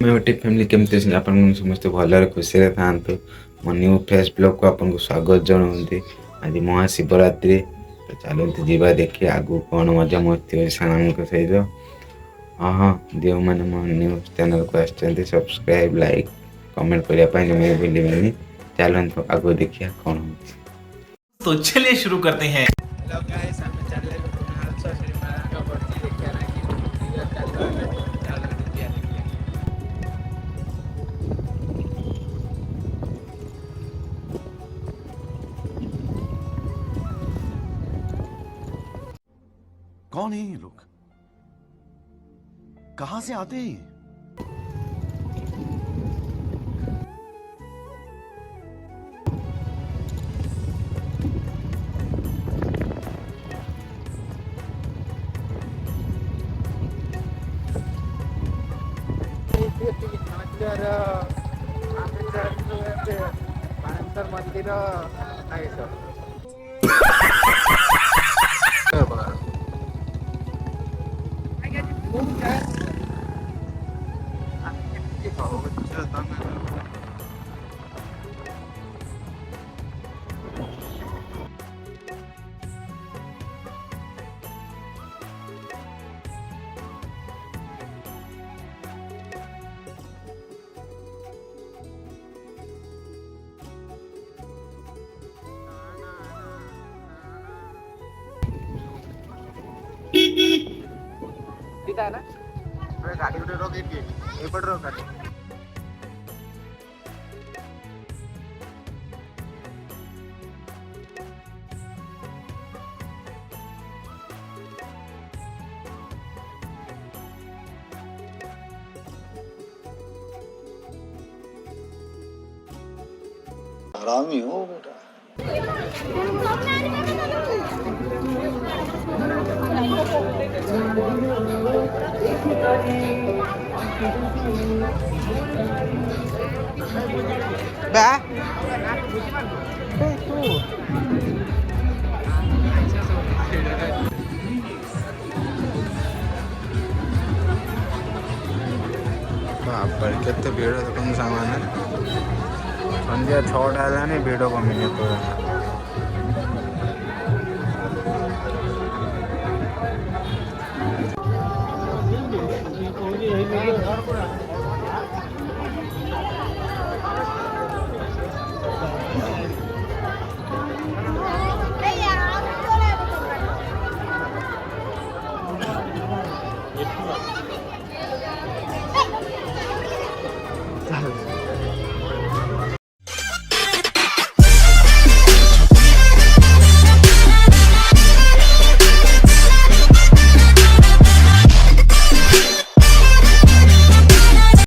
गोटे family केमती अच्छे आप समस्त भलरे खुशी था मो न्यू फेस ब्लॉग को आपको स्वागत जनाते आज महाशिवरात्रि तो चलते जीवा देखिए आगू कौन मजा मस्ती हो सामान सहित हाँ हाँ जो मैंने मो न्यू चैनल को आसते सब्सक्राइब लाइक कमेंट करने भूलें चलते आगू देखिए कौन हो। तो चलिए शुरू करते हैं। हेलो गाइस हम चैनल में तुम्हारा श्री महाराज का बर्थडे लेके आ रहे हैं चलो देखिए कौन है ये लोग? कहां से आते हैं? मंदिर आहे सर सीधा है ना गाड़ी उठे रोक ये पड़ रहा गाड़ी हरामी हो बेटा। केते भीड़ देखो सामान संध्या 6टा है भिड़ कमी पूरा